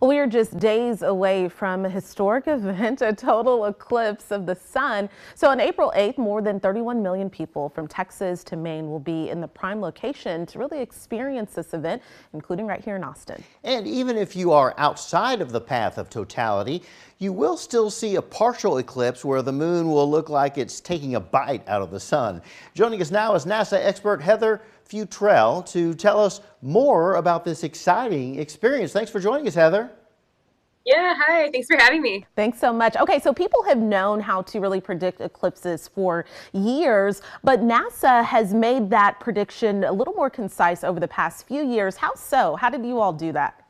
We are just days away from a historic event, a total eclipse of the sun. So on April 8th, more than 31 million people from Texas to Maine will be in the prime location to really experience this event, including right here in Austin. And even if you are outside of the path of totality, you will still see a partial eclipse where the moon will look like it's taking a bite out of the sun. Joining us now is NASA expert Heather Futrell to tell us more about this exciting experience. Thanks for joining us, Heather. Yeah, hi. Thanks for having me. Thanks so much. Okay, so people have known how to really predict eclipses for years, but NASA has made that prediction a little more concise over the past few years. How so? How did you all do that?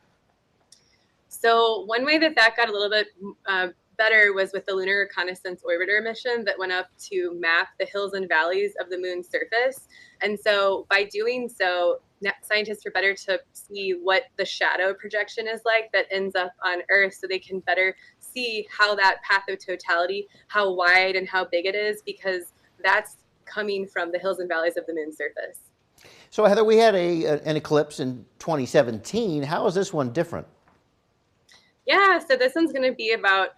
So one way that got a little bit better was with the Lunar Reconnaissance Orbiter mission that went up to map the hills and valleys of the moon's surface. And so by doing so, scientists are better to see what the shadow projection is like that ends up on Earth, so they can better see how that path of totality, how wide and how big it is, because that's coming from the hills and valleys of the moon's surface. So Heather, we had an eclipse in 2017. How is this one different? Yeah, so this one's going to be about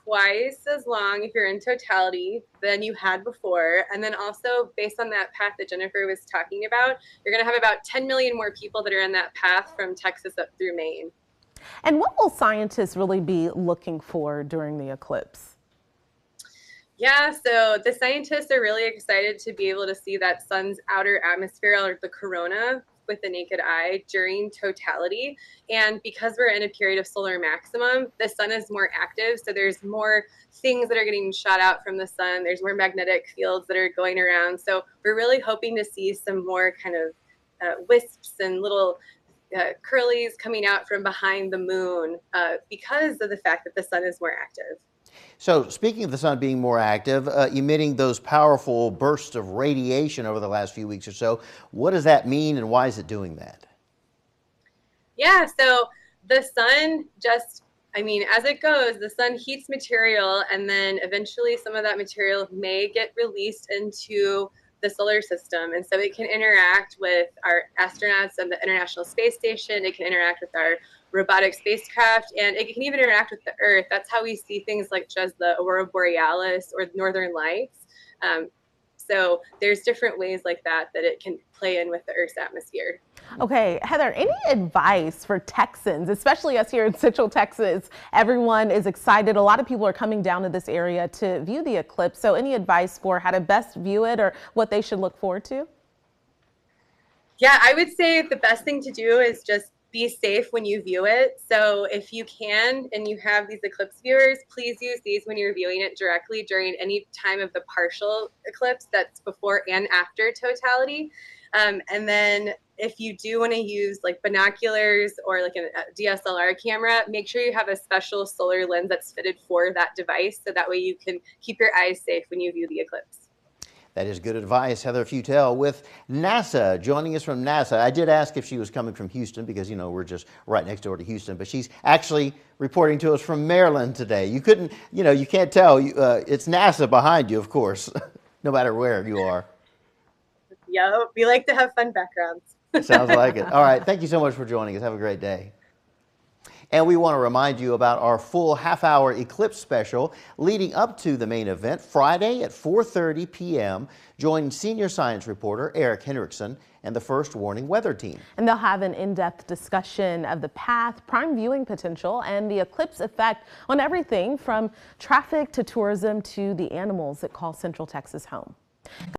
twice as long if you're in totality than you had before. And then also based on that path that Jennifer was talking about, you're going to have about 10 million more people that are in that path from Texas up through Maine. And what will scientists really be looking for during the eclipse? Yeah, so the scientists are really excited to be able to see that sun's outer atmosphere, or the corona, with the naked eye during totality. And because we're in a period of solar maximum, the sun is more active, so there's more things that are getting shot out from the sun. There's more magnetic fields that are going around, so we're really hoping to see some more kind of wisps and little curlies coming out from behind the moon because of the fact that the sun is more active. So speaking of the sun being more active, emitting those powerful bursts of radiation over the last few weeks or so, what does that mean and why is it doing that? Yeah, so the sun just, as it goes, the sun heats material, and then eventually some of that material may get released into the solar system. And so it can interact with our astronauts on the International Space Station. It can interact with our robotic spacecraft, and it can even interact with the Earth. That's how we see things like just the Aurora Borealis or Northern Lights. So there's different ways like that it can play in with the Earth's atmosphere. Okay, Heather, any advice for Texans, especially us here in Central Texas? Everyone is excited. A lot of people are coming down to this area to view the eclipse. So any advice for how to best view it or what they should look forward to? Yeah, I would say the best thing to do is just be safe when you view it. So if you can and you have these eclipse viewers, please use these when you're viewing it directly during any time of the partial eclipse, that's before and after totality. And then if you do want to use like binoculars or like a DSLR camera, make sure you have a special solar lens that's fitted for that device, so that way you can keep your eyes safe when you view the eclipse. That is good advice. Heather Futrell with NASA, joining us from NASA. I did ask if she was coming from Houston because, you know, we're just right next door to Houston, but she's actually reporting to us from Maryland today. You couldn't, you can't tell. It's NASA behind you, of course, no matter where you are. Yeah, we like to have fun backgrounds. Sounds like it. All right. Thank you so much for joining us. Have a great day. And we want to remind you about our full half-hour eclipse special leading up to the main event Friday at 4:30 p.m. Join senior science reporter Eric Hendrickson and the First Warning Weather Team. And they'll have an in-depth discussion of the path, prime viewing potential, and the eclipse effect on everything from traffic to tourism to the animals that call Central Texas home.